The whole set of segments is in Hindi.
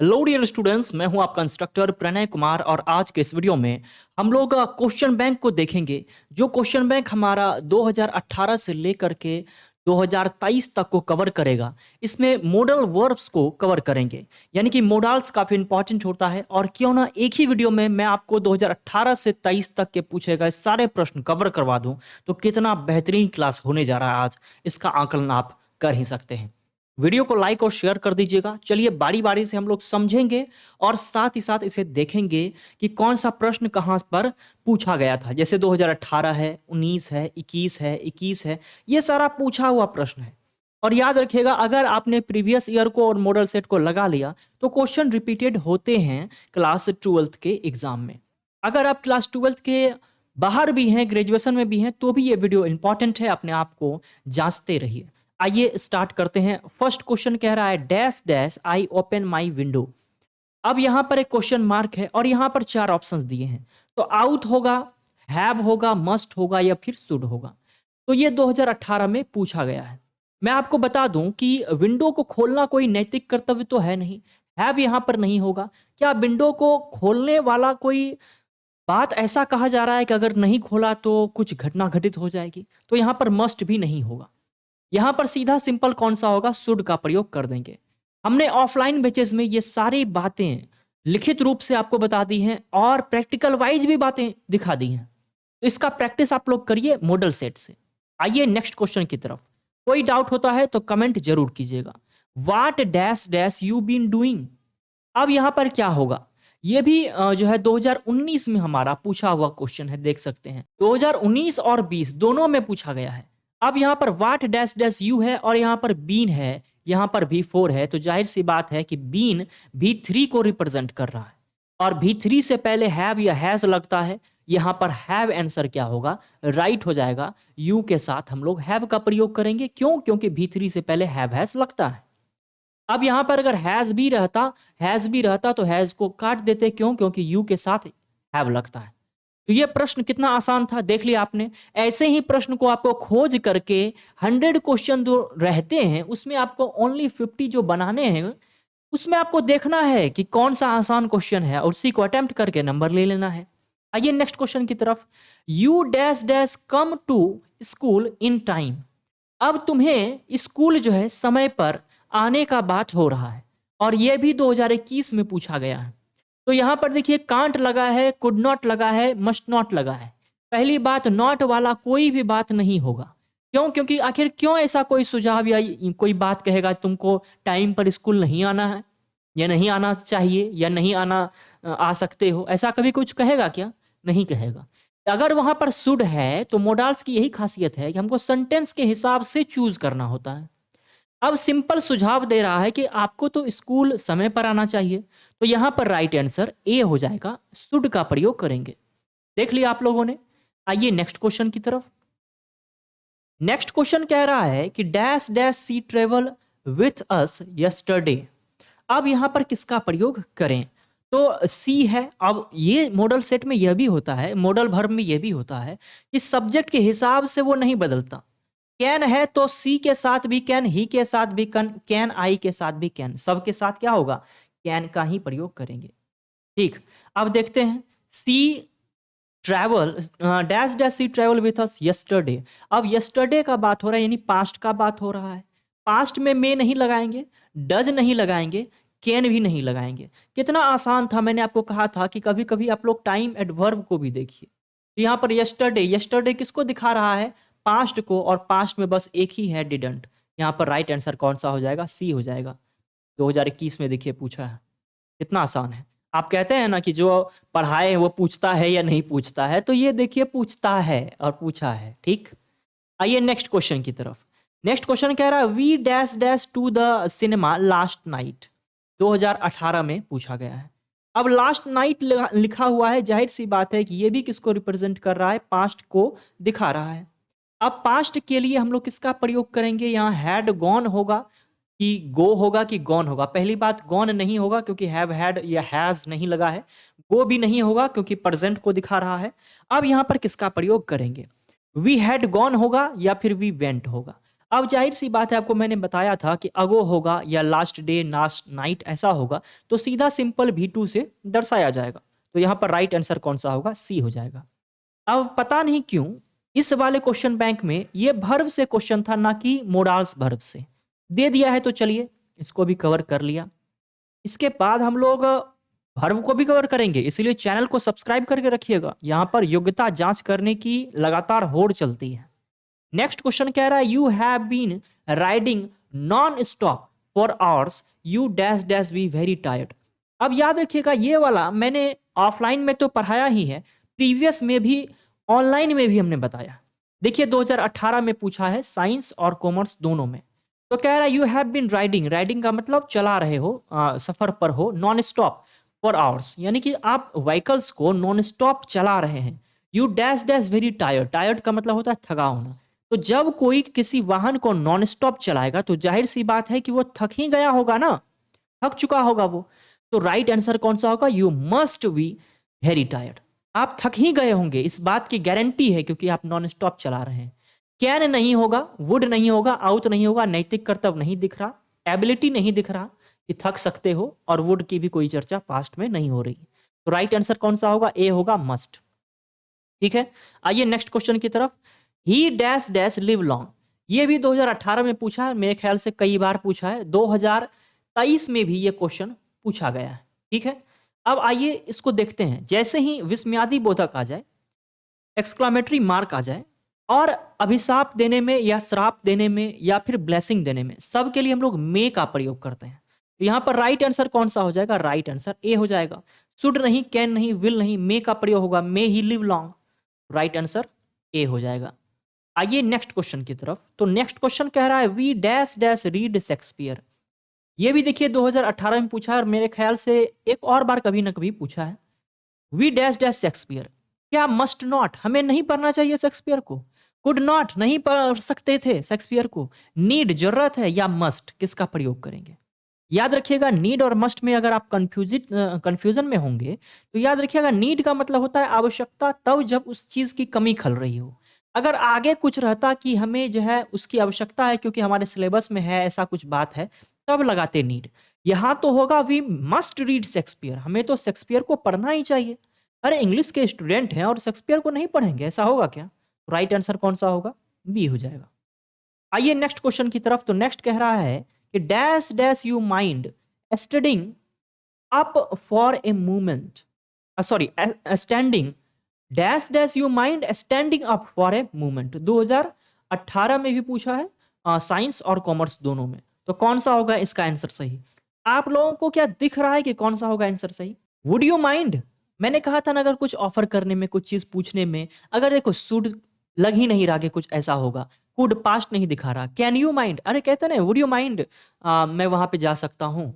हेलो डियर स्टूडेंट्स, मैं हूं आपका इंस्ट्रक्टर प्रणय कुमार और आज के इस वीडियो में हम लोग क्वेश्चन बैंक को देखेंगे। जो क्वेश्चन बैंक हमारा 2018 से लेकर के 2023 तक को कवर करेगा। इसमें मॉडल वर्ब्स को कवर करेंगे, यानी कि मॉडल्स काफ़ी इंपॉर्टेंट होता है। और क्यों ना एक ही वीडियो में मैं आपको 2018 से 23 तक के पूछे गए सारे प्रश्न कवर करवा दूं, तो कितना बेहतरीन क्लास होने जा रहा है आज, इसका आकलन आप कर ही सकते हैं। वीडियो को लाइक और शेयर कर दीजिएगा। चलिए बारी बारी से हम लोग समझेंगे और साथ ही साथ इसे देखेंगे कि कौन सा प्रश्न कहाँ पर पूछा गया था। जैसे 2018 है, 19 है, 21 है, ये सारा पूछा हुआ प्रश्न है। और याद रखिएगा, अगर आपने प्रीवियस ईयर को और मॉडल सेट को लगा लिया तो क्वेश्चन रिपीटेड होते हैं क्लास 12th के एग्जाम में। अगर आप क्लास 12th के बाहर भी हैं, ग्रेजुएशन में भी हैं, तो भी ये वीडियो इंपॉर्टेंट है, अपने आप को जांचते रहिए। आइए स्टार्ट करते हैं। फर्स्ट क्वेश्चन कह रहा है dash dash I open my window. अब यहां पर एक क्वेश्चन मार्क है और यहां पर चार ऑप्शंस दिए हैं। तो आउट होगा, हैव होगा, मस्ट होगा या फिर शुड होगा। तो ये 2018 में पूछा गया है। मैं आपको बता दूं कि विंडो को खोलना कोई नैतिक कर्तव्य तो है नहीं। हैव यहां पर नहीं होगा। क्या विंडो को खोलने वाला कोई बात ऐसा कहा जा रहा है कि अगर नहीं खोला तो कुछ घटना घटित हो जाएगी? तो यहां पर मस्ट भी नहीं होगा। यहां पर सीधा सिंपल कौन सा होगा, शुड का प्रयोग कर देंगे। हमने ऑफलाइन बैचेस में ये सारी बातें लिखित रूप से आपको बता दी हैं और प्रैक्टिकल वाइज भी बातें दिखा दी हैं। तो इसका प्रैक्टिस आप लोग करिए मॉडल सेट से। आइए नेक्स्ट क्वेश्चन की तरफ। कोई डाउट होता है तो कमेंट जरूर कीजिएगा। What dash dash you been doing. अब यहां पर क्या होगा, ये भी जो है 2019 में हमारा पूछा हुआ क्वेश्चन है, देख सकते हैं 2019 और 20 दोनों में पूछा गया है। अब यहां पर वाट डैश डैश यू है और यहां पर बीन है, यहां पर भी 4 है, तो जाहिर सी बात है कि बीन भी 3 को रिप्रेजेंट कर रहा है और भी 3 से पहले हैव या हैज लगता है। यहां पर हैव आंसर क्या होगा, राइट हो जाएगा। यू के साथ हम लोग हैव का प्रयोग करेंगे। क्यों? क्योंकि भी 3 से पहले हैव हैज लगता है। अब यहां पर अगर हैज भी रहता तो हैज को काट देते। क्यों? क्योंकि यू के साथ हैव लगता है। तो ये प्रश्न कितना आसान था, देख लिया आपने। ऐसे ही प्रश्न को आपको खोज करके 100 क्वेश्चन जो रहते हैं उसमें आपको ओनली 50 जो बनाने हैं, उसमें आपको देखना है कि कौन सा आसान क्वेश्चन है और उसी को अटेम्प्ट करके नंबर ले लेना है। आइए नेक्स्ट क्वेश्चन की तरफ। You dash dash come to school in time. अब तुम्हें स्कूल जो है समय पर आने का बात हो रहा है और यह भी 2021 में पूछा गया है। तो यहां पर देखिए कांट लगा है, कुड नॉट लगा है, मस्ट नॉट लगा है। पहली बात, नॉट वाला कोई भी बात नहीं होगा। क्यों? क्योंकि आखिर क्यों ऐसा कोई सुझाव या कोई बात कहेगा तुमको टाइम पर स्कूल नहीं आना है या नहीं आना चाहिए या नहीं आना आ सकते हो, ऐसा कभी कुछ कहेगा क्या? नहीं कहेगा। अगर वहां पर शुड है तो मोडाल्स की यही खासियत है कि हमको सेंटेंस के हिसाब से चूज करना होता है। अब सिंपल सुझाव दे रहा है कि आपको तो स्कूल समय पर आना चाहिए, तो यहां पर राइट आंसर ए हो जाएगा, शुड का प्रयोग करेंगे। देख लिया आप लोगों ने। आइए नेक्स्ट क्वेश्चन की तरफ। नेक्स्ट क्वेश्चन कह रहा है कि dash dash she travel with us yesterday. अब यहां पर किसका प्रयोग करें? तो सी है। अब ये मॉडल सेट में यह भी होता है, मॉडल वर्ब में यह भी होता है कि सब्जेक्ट के हिसाब से वो नहीं बदलता। कैन है तो सी के साथ भी कैन, ही के साथ भी कैन, आई के साथ भी कैन, सब के साथ क्या होगा, कैन का ही प्रयोग करेंगे। ठीक। अब देखते हैं। She travel dash dash she travel with us yesterday. अब यस्टरडे का बात हो रहा है, यानी पास्ट का बात हो रहा है। पास्ट में मे नहीं लगाएंगे, डज नहीं लगाएंगे, कैन भी नहीं लगाएंगे। कितना आसान था। मैंने आपको कहा था कि कभी कभी आप लोग टाइम एडवर्ब को भी देखिए। तो यहाँ पर यस्टरडे, यस्टरडे किसको दिखा रहा है, पास्ट को, और पास्ट में बस एक ही है, डिडंट। यहाँ पर राइट आंसर कौन सा हो जाएगा, सी हो जाएगा। 2021 में देखिए पूछा है, कितना आसान है। आप कहते हैं ना कि जो पढ़ाए वो पूछता है या नहीं पूछता है, तो ये देखिए पूछता है और पूछा है। ठीक। आइए नेक्स्ट क्वेश्चन की तरफ। नेक्स्ट क्वेश्चन कह रहा है we dash dash to the cinema last night. 2018 में पूछा गया है। अब लास्ट नाइट लिखा हुआ है, जाहिर सी बात है कि ये भी किसको रिप्रेजेंट कर रहा है, पास्ट को दिखा रहा है। अब पास्ट के लिए हम लोग किसका प्रयोग करेंगे, यहाँ हैड गॉन होगा कि गो होगा कि गॉन होगा। पहली बात, गॉन नहीं होगा क्योंकि हैव हैड या हैज नहीं लगा है। गो भी नहीं होगा क्योंकि प्रेजेंट को दिखा रहा है। अब यहां पर किसका प्रयोग करेंगे, वी हैड गॉन होगा या फिर वी वेंट होगा। अब जाहिर सी बात है, आपको मैंने बताया था कि अगो होगा या लास्ट डे लास्ट नाइट ऐसा होगा, तो सीधा सिंपल V2 से दर्शाया जाएगा। तो यहाँ पर राइट आंसर कौन सा होगा? सी हो जाएगा। अब पता नहीं क्यों इस वाले क्वेश्चन बैंक में ये वर्ब से क्वेश्चन था, ना कि मोडाल्स वर्ब से। दे दिया है तो चलिए इसको भी कवर कर लिया। इसके बाद हम लोग वर्ब को भी कवर करेंगे, इसलिए चैनल को सब्सक्राइब करके रखिएगा। यहाँ पर योग्यता जांच करने की लगातार होड़ चलती है। नेक्स्ट क्वेश्चन कह रहा है you have been riding non stop for hours, you dash dash be very tired. अब याद रखिएगा, ये वाला मैंने ऑफलाइन में तो पढ़ाया ही है, प्रीवियस में भी ऑनलाइन में भी हमने बताया। देखिए 2018 में पूछा है, साइंस और कॉमर्स दोनों में। तो कह रहा है you have been riding, riding का मतलब चला रहे हो, सफर पर हो, नॉन स्टॉप फॉर आवर्स, यानी कि आप व्हीकल्स को नॉन स्टॉप चला रहे हैं। You dash dash very tired, tired का मतलब होता है थका होना। तो जब कोई किसी वाहन को नॉन स्टॉप चलाएगा तो जाहिर सी बात है कि वो थक ही गया होगा ना, थक चुका होगा वो। तो राइट आंसर कौन सा होगा? You must be very tired. आप थक ही गए होंगे, इस बात की गारंटी है, क्योंकि आप नॉन स्टॉप चला रहे हैं। कैन नहीं होगा, वुड नहीं होगा, आउट नहीं होगा, नैतिक कर्तव्य नहीं दिख रहा, एबिलिटी नहीं दिख रहा कि थक सकते हो, और वुड की भी कोई चर्चा पास्ट में नहीं हो रही। तो राइट आंसर कौन सा होगा? ए होगा, मस्ट। ठीक है, आइए नेक्स्ट क्वेश्चन की तरफ। ही डैश डैश लिव लॉन्ग, ये भी 2018 में पूछा है, मेरे ख्याल से कई बार पूछा है, 2023 में भी ये क्वेश्चन पूछा गया है। ठीक है, अब आइए इसको देखते हैं। जैसे ही विस्मयादि बोधक आ जाए, एक्सक्लामेटरी मार्क आ जाए, और अभिशाप देने में या श्राप देने में या फिर ब्लेसिंग देने में, सब के लिए हम लोग मे का प्रयोग करते हैं। तो यहां पर राइट आंसर कौन सा हो जाएगा? राइट आंसर ए हो जाएगा। शुड नहीं, कैन नहीं, विल नहीं, मे का प्रयोग होगा, may he live long. Right answer A हो जाएगा। आइए नेक्स्ट क्वेश्चन की तरफ। तो नेक्स्ट क्वेश्चन कह रहा है we dash dash read Shakespeare. ये भी देखिए 2018 में पूछा है, और मेरे ख्याल से एक और बार कभी ना कभी पूछा है। वी डैश डैश शेक्सपियर, क्या मस्ट नॉट, हमें नहीं पढ़ना चाहिए शेक्सपियर को? कुड नॉट, नहीं पढ़ सकते थे शेक्सपियर को? नीड, जरूरत है, या मस्ट, किसका प्रयोग करेंगे? याद रखिएगा, नीड और मस्ट में अगर आप कंफ्यूजन में होंगे तो याद रखिएगा, नीड का मतलब होता है आवश्यकता, तब जब उस चीज की कमी खल रही हो। अगर आगे कुछ रहता कि हमें जो है उसकी आवश्यकता है क्योंकि हमारे सिलेबस में है, ऐसा कुछ बात है, तब लगाते नीड। यहां तो होगा वी मस्ट रीड शेक्सपियर, हमें तो शेक्सपियर को पढ़ना ही चाहिए। अरे इंग्लिश के स्टूडेंट हैं और शेक्सपियर को नहीं पढ़ेंगे, ऐसा होगा क्या? राइट आंसर कौन सा होगा? बी हो जाएगा। आइए नेक्स्ट क्वेश्चन की तरफ। तो नेक्स्ट कह रहा है कि dash dash you mind studying up for a movement, sorry standing, dash dash you mind standing up for a movement. 2018 में भी पूछा है, साइंस और कॉमर्स दोनों में। तो कौन सा होगा इसका आंसर सही? आप लोगों को क्या दिख रहा है कि कौन सा होगा आंसर सही? वुड यू माइंड, मैंने कहा था ना, अगर कुछ ऑफर करने में, कुछ चीज पूछने में, अगर देखो शुड लग ही नहीं रहा कि कुछ ऐसा होगा, कुड पास्ट नहीं दिखा रहा, कैन यू माइंड, अरे कहते ना वुड यू माइंड, मैं वहां पे जा सकता हूं,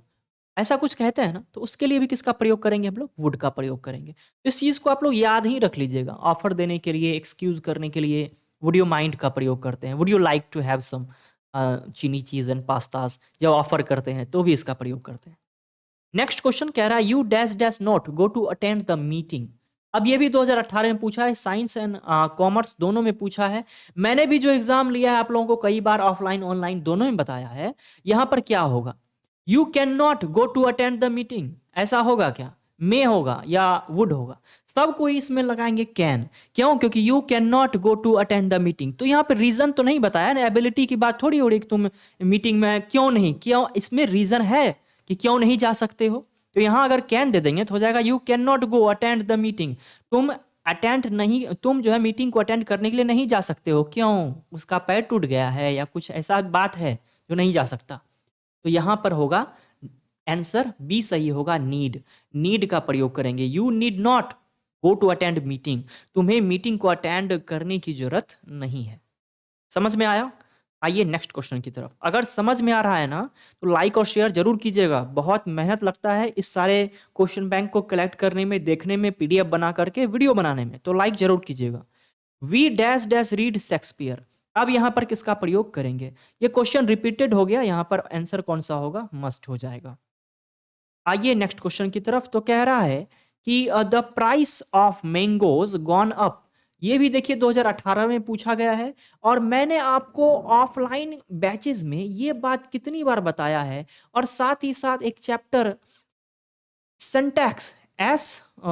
ऐसा कुछ कहते हैं ना, तो उसके लिए भी किसका प्रयोग करेंगे हम लोग? वुड का प्रयोग करेंगे। तो इस चीज को आप लोग याद ही रख लीजिएगा, ऑफर देने के लिए, एक्सक्यूज करने के लिए वुड यू माइंड का प्रयोग करते हैं। Would you like to have some chini cheese and pastas, जब ऑफर करते हैं तो भी इसका प्रयोग करते हैं। नेक्स्ट क्वेश्चन कह रहा है you dash dash not go to attend the meeting. अब ये भी 2018 में पूछा है, साइंस एंड कॉमर्स दोनों में पूछा है। मैंने भी जो एग्जाम लिया है आप लोगों को कई बार ऑफलाइन ऑनलाइन दोनों में बताया है। यहां पर क्या होगा? You can not go to attend the meeting, ऐसा होगा क्या? मे होगा या वुड होगा? सब कोई इसमें लगाएंगे कैन। क्यों? क्योंकि you can not go to attend the meeting. तो यहाँ पे रीजन तो नहीं बताया ना, एबिलिटी की बात थोड़ी हो रही कि तुम मीटिंग में क्यों नहीं, क्यों, इसमें रीजन है कि क्यों नहीं जा सकते हो। तो यहां अगर कैन दे देंगे तो हो जाएगा you can not go attend the meeting, तुम अटेंड नहीं, तुम जो है मीटिंग को अटेंड करने के लिए नहीं जा सकते हो। क्यों? उसका पैर टूट गया है या कुछ ऐसा बात है जो नहीं जा सकता। तो यहां पर होगा आंसर बी सही होगा, नीड। नीड का प्रयोग करेंगे। You need not go to attend meeting, तुम्हें मीटिंग को अटेंड करने की जरूरत नहीं है। समझ में आया? आइए नेक्स्ट क्वेश्चन की तरफ। अगर समझ में आ रहा है ना तो लाइक और शेयर जरूर कीजिएगा। बहुत मेहनत लगता है इस सारे क्वेश्चन बैंक को कलेक्ट करने में, देखने में, पीडीएफ बना करके वीडियो बनाने में, तो लाइक जरूर कीजिएगा। We dash dash read Shakespeare, अब यहां पर किसका प्रयोग करेंगे? ये क्वेश्चन रिपीटेड हो गया, यहां पर आंसर कौन सा होगा? मस्ट हो जाएगा। आइए नेक्स्ट क्वेश्चन की तरफ। तो कह रहा है कि the price of mangoes gone up ये भी देखिए 2018 में पूछा गया है। और मैंने आपको ऑफलाइन बैचेस में ये बात कितनी बार बताया है। और साथ ही साथ एक चैप्टर सिंटैक्स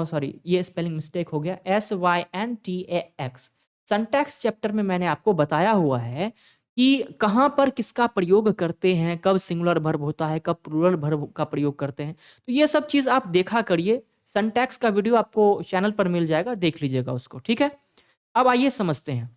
सॉरी ये स्पेलिंग मिस्टेक हो गया, SYNTAX सिंटैक्स चैप्टर में मैंने आपको बताया हुआ है कि कहाँ पर किसका प्रयोग करते हैं, कब सिंगुलर वर्ब होता है, कब प्लूरल वर्ब का प्रयोग करते हैं। तो ये सब चीज आप देखा करिए। सिंटैक्स का वीडियो आपको चैनल पर मिल जाएगा, देख लीजिएगा उसको, ठीक है। अब आइए समझते हैं।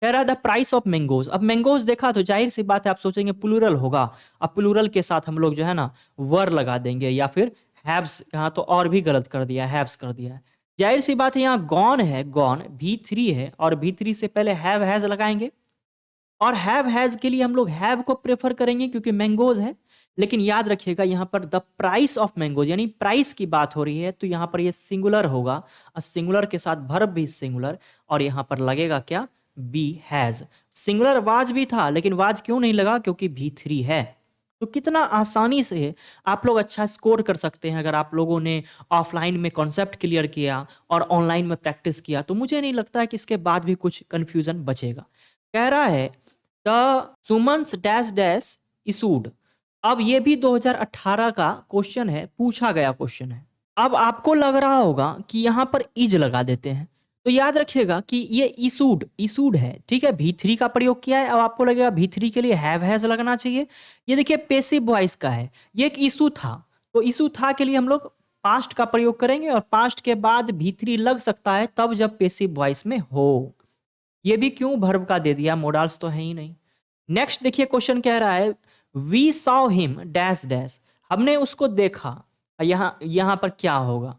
कह रहा है द प्राइस ऑफ मैंगोज। अब मैंगोज देखा तो जाहिर सी बात है आप सोचेंगे प्लूरल होगा। अब प्लूरल के साथ हम लोग जो है ना वर लगा देंगे या फिर हैव्स, यहाँ तो और भी गलत कर दिया है, हैव्स कर दिया है। जाहिर सी बात है यहाँ गॉन है, गॉन V3 है और V3 से पहले हैव हैज लगाएंगे। और हैव हैज के लिए हम लोग हैव को प्रेफर करेंगे क्योंकि मैंगोज है। लेकिन याद रखिएगा यहाँ पर द प्राइस ऑफ मैंगोज यानी प्राइस की बात हो रही है, तो यहाँ पर ये सिंगुलर होगा और सिंगुलर के साथ वर्ब भी सिंगुलर। और यहाँ पर लगेगा क्या, बी हैज। सिंगुलर वाज भी था लेकिन वाज क्यों नहीं लगा, क्योंकि V3 है। तो कितना आसानी से आप लोग अच्छा स्कोर कर सकते हैं अगर आप लोगों ने ऑफलाइन में कॉन्सेप्ट क्लियर किया और ऑनलाइन में प्रैक्टिस किया। तो मुझे नहीं लगता है कि इसके बाद भी कुछ कंफ्यूजन बचेगा। कह रहा है the Suman's dash dash issued. अब ये भी 2018 का क्वेश्चन है, पूछा गया क्वेश्चन है। अब आपको लग रहा होगा कि यहाँ पर इज लगा देते हैं, तो याद रखिएगा कि ये इशूड इशूड है, ठीक है। V3 का प्रयोग किया है। अब आपको लगेगा V3 के लिए हैव हैज लगना चाहिए। ये देखिए पैसिव वॉइस का है, ये एक इशू था। तो इशू था के लिए हम लोग पास्ट का प्रयोग करेंगे और पास्ट के बाद V3 लग सकता है तब जब पैसिव वॉइस में हो। ये भी क्यों वर्ब का दे दिया, मोडाल्स तो है ही नहीं। नेक्स्ट देखिए क्वेश्चन कह रहा है we saw him dash dash. हमने उसको देखा। यहाँ पर क्या होगा,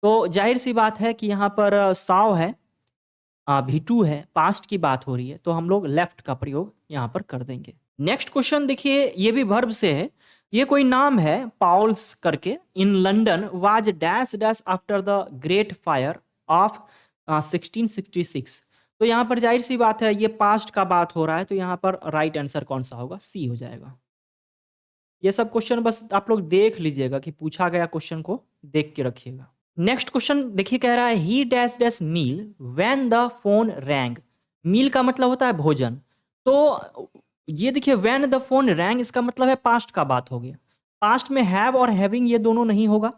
तो जाहिर सी बात है कि यहाँ पर सॉ है, V2 है, पास्ट की बात हो रही है, तो हम लोग लेफ्ट का प्रयोग यहाँ पर कर देंगे। नेक्स्ट क्वेश्चन देखिए, ये भी वर्ब से है। ये कोई नाम है पॉल्स करके। In London was dash dash after the great fire of 1666। तो यहाँ पर जाहिर सी बात है ये पास्ट का बात हो रहा है, तो यहाँ पर राइट आंसर कौन सा होगा, सी हो जाएगा। ये सब क्वेश्चन बस आप लोग देख लीजिएगा कि पूछा गया क्वेश्चन को देख के रखिएगा। नेक्स्ट क्वेश्चन देखिए कह रहा है he dash dash meal when the phone rang. Meal का मतलब होता है भोजन। तो ये देखिए व्हेन द फोन रैंग, इसका मतलब है पास्ट का बात हो गया। पास्ट में हैव और हैविंग ये दोनों नहीं होगा,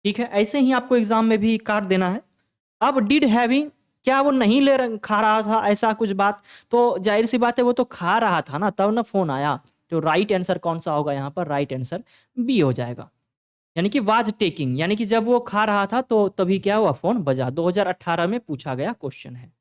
ठीक है। ऐसे ही आपको एग्जाम में भी काट देना है। अब डिड हैविंग, क्या वो नहीं खा रहा था ऐसा कुछ बात, तो जाहिर सी बात है वो तो खा रहा था ना, तब ना फोन आया। तो राइट आंसर कौन सा होगा, यहाँ पर राइट आंसर बी हो जाएगा। यानी कि वाज टेकिंग, यानी कि जब वो खा रहा था तो तभी क्या हुआ, फोन बजा। 2018 में पूछा गया क्वेश्चन है।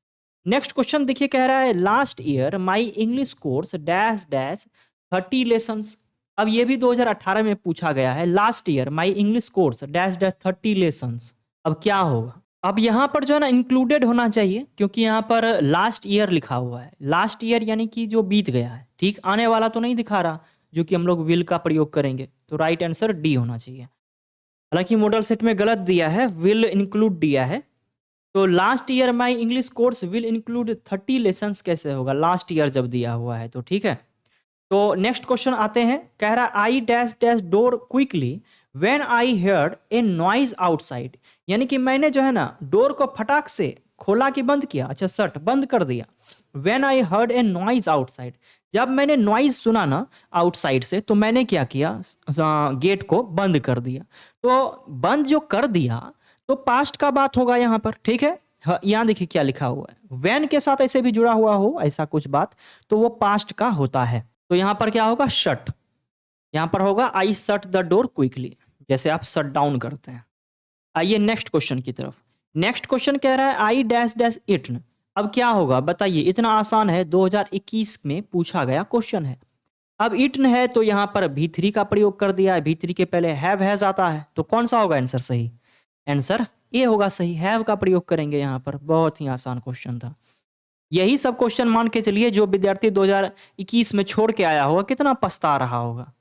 नेक्स्ट क्वेश्चन देखिए कह रहा है last year my English course dash dash 30 lessons. अब ये भी 2018 में पूछा गया है। Last year my English course dash dash 30 lessons. अब क्या होगा, अब यहाँ पर जो है ना इंक्लूडेड होना चाहिए, क्योंकि यहाँ पर लास्ट ईयर लिखा हुआ है। लास्ट ईयर यानी कि जो बीत गया है, ठीक। आने वाला तो नहीं दिखा रहा, जो कि हम लोग विल का प्रयोग करेंगे। तो राइट आंसर डी होना चाहिए। हालांकि मॉडल सेट में गलत दिया है, विल इंक्लूड दिया है। तो last year my English course will include 30 lessons कैसे होगा, लास्ट ईयर जब दिया हुआ है तो, ठीक है। तो नेक्स्ट क्वेश्चन आते हैं। कह रहा I dash dash door quickly when I heard a noise outside. यानी कि मैंने जो है ना डोर को फटाक से खोला कि बंद किया, अच्छा शट बंद कर दिया। When I heard a noise outside, जब मैंने नॉइज सुना ना आउटसाइड से, तो मैंने क्या किया, गेट को बंद कर दिया। तो बंद जो कर दिया तो पास्ट का बात होगा यहाँ पर, ठीक है। यहाँ देखिए क्या लिखा हुआ है, व्हेन के साथ ऐसे भी जुड़ा हुआ हो ऐसा कुछ बात, तो वो पास्ट का होता है। तो यहाँ पर क्या होगा, शट। यहाँ पर होगा I shut the door quickly, जैसे आप शट डाउन करते हैं। आइए नेक्स्ट क्वेश्चन की तरफ। नेक्स्ट क्वेश्चन कह रहा है आई डैश डैश इटन। अब क्या होगा बताइए, इतना आसान है, 2021 में पूछा गया क्वेश्चन है। अब इटन है तो यहाँ पर V3 का प्रयोग कर दिया है। V3 के पहले हैव हैज आता है, तो कौन सा होगा आंसर सही, आंसर ए होगा सही। हैव का प्रयोग करेंगे यहाँ पर। बहुत ही आसान क्वेश्चन था। यही सब क्वेश्चन मान के चलिए जो विद्यार्थी 2021 में छोड़ के आया होगा कितना पछता रहा होगा।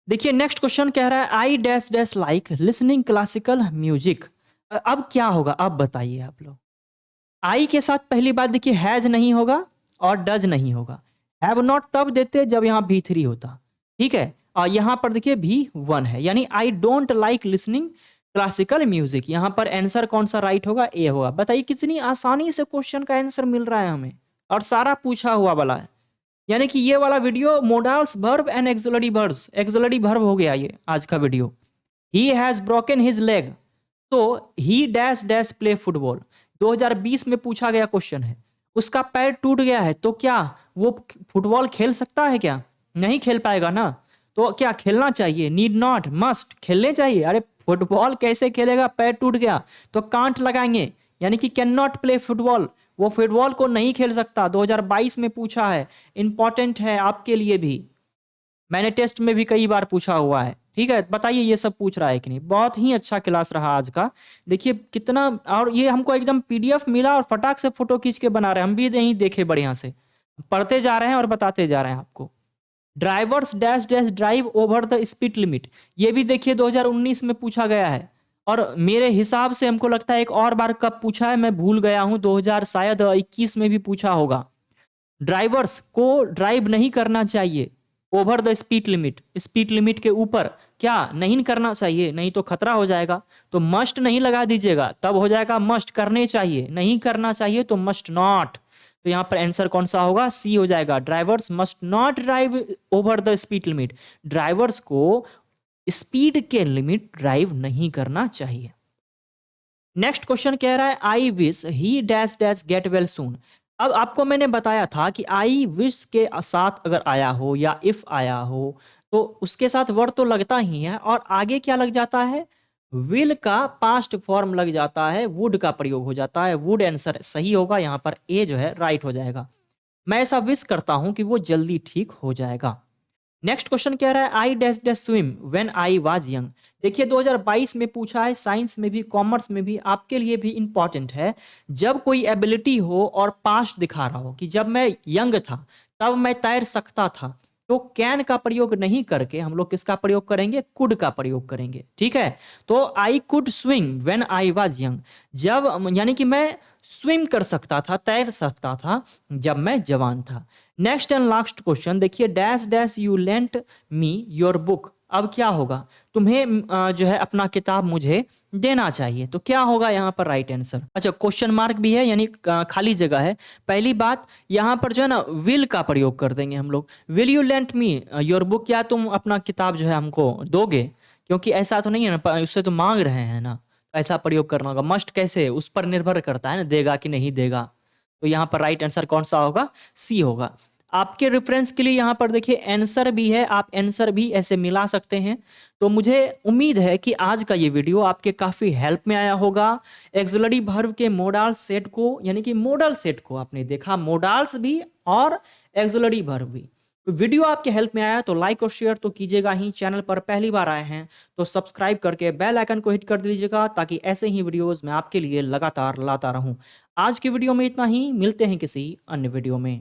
देखिए नेक्स्ट क्वेश्चन कह रहा है I dash dash like listening classical music. अब क्या होगा, अब बताइए आप लोग। आई के साथ पहली बात देखिए हैज नहीं होगा और डज नहीं होगा। हैव नॉट तब देते जब यहाँ V3 होता, ठीक है। और यहाँ पर देखिए V1 है, यानी I don't like listening classical music. यहाँ पर आंसर कौन सा राइट होगा? ए होगा। बताइए कितनी आसानी से क्वेश्चन का आंसर मिल रहा है हमें, और सारा पूछा हुआ वाला है। यानी कि ये वाला video modals verb and auxiliary verbs, auxiliary verb हो गया ये आज का video. He has broken his leg, तो he dash dash play football, 2020 में पूछा गया क्वेश्चन है। उसका पैर टूट गया है, तो क्या वो फुटबॉल खेल सकता है? क्या नहीं खेल पाएगा ना। तो क्या खेलना चाहिए? नीड नॉट, मस्ट, खेलने चाहिए। अरे फुटबॉल कैसे खेलेगा, पैर टूट गया? तो कांट लगाएंगे, यानी कि कैन नॉट प्ले फुटबॉल, वो फुटबॉल को नहीं खेल सकता। 2022 में पूछा है, इंपॉर्टेंट है आपके लिए भी, मैंने टेस्ट में भी कई बार पूछा हुआ है। ठीक है, बताइए ये सब पूछ रहा है कि नहीं। बहुत ही अच्छा क्लास रहा आज का। देखिए कितना, और ये हमको एकदम पीडीएफ मिला और फटाक से फोटो खींच के बना रहे हैं, हम भी नहीं देखे, बढ़िया से पढ़ते जा रहे हैं और बताते जा रहे हैं आपको। Drivers dash dash drive over the speed limit, ये भी देखिए 2019 में पूछा गया है। और मेरे हिसाब से हमको लगता है एक और बार कब पूछा है मैं भूल गया हूं, 2000 शायद 21 में भी पूछा होगा। ड्राइवर्स को ड्राइव नहीं करना चाहिए over the speed limit, speed limit के ऊपर क्या नहीं करना चाहिए, नहीं तो खतरा हो जाएगा। तो मस्ट नहीं लगा दीजिएगा, तब हो जाएगा मस्ट, करने चाहिए, नहीं करना चाहिए तो मस्ट नॉट। तो यहाँ पर आंसर कौन सा होगा? सी हो जाएगा। Drivers must not drive over the speed limit, drivers को स्पीड के लिमिट ड्राइव नहीं करना चाहिए। नेक्स्ट क्वेश्चन कह रहा है I wish he dash dash get well soon. अब आपको मैंने बताया था कि आई विश के साथ अगर आया हो या इफ आया हो तो उसके साथ वर्ड तो लगता ही है, और आगे क्या लग जाता है? विल का पास्ट फॉर्म लग जाता है, वुड का प्रयोग हो जाता है। वुड आंसर सही होगा, यहाँ पर ए जो है राइट हो जाएगा। मैं ऐसा विश करता हूं कि वो जल्दी ठीक हो जाएगा। नेक्स्ट क्वेश्चन कह रहा है I dash dash swim when I was young. देखिए 2022 में पूछा है, साइंस में भी कॉमर्स में भी, आपके लिए भी इंपॉर्टेंट है। जब कोई एबिलिटी हो और पास्ट दिखा रहा हो कि जब मैं यंग था तब मैं तैर सकता था, तो कैन का प्रयोग नहीं करके हम लोग किसका प्रयोग करेंगे? कुड का प्रयोग करेंगे। ठीक है, तो I could swim when I was young, जब यानी कि मैं स्विम कर सकता था, तैर सकता था जब मैं जवान था। नेक्स्ट एंड लास्ट क्वेश्चन देखिए, dash dash you lent me your book. अब क्या होगा? तुम्हें जो है अपना किताब मुझे देना चाहिए, तो क्या होगा यहाँ पर राइट आंसर? अच्छा, क्वेश्चन मार्क भी है, यानी खाली जगह है। पहली बात यहाँ पर जो है ना विल का प्रयोग कर देंगे हम लोग। Will you lent me your book, क्या तुम अपना किताब जो है हमको दोगे? क्योंकि ऐसा तो नहीं है ना, उससे तो मांग रहे हैं ना, ऐसा प्रयोग करना होगा। मस्ट कैसे, उस पर निर्भर करता है ना, देगा कि नहीं देगा। तो यहाँ पर राइट आंसर कौन सा होगा? सी होगा। आपके रेफरेंस के लिए यहाँ पर देखिए आंसर भी है, आप आंसर भी ऐसे मिला सकते हैं। तो मुझे उम्मीद है कि आज का ये वीडियो आपके काफ़ी हेल्प में आया होगा। एक्सुलरी वर्ब के मोडाल सेट को, यानी कि मोडल सेट को आपने देखा, मोडाल्स भी और एक्सुलरी वर्ब भी। तो वीडियो आपके हेल्प में आया तो लाइक और शेयर तो कीजिएगा ही। चैनल पर पहली बार आए हैं तो सब्सक्राइब करके बेल आइकन को हिट कर दीजिएगा, ताकि ऐसे ही वीडियोस मैं आपके लिए लगातार लाता रहूं। आज की वीडियो में इतना ही, मिलते हैं किसी अन्य वीडियो में।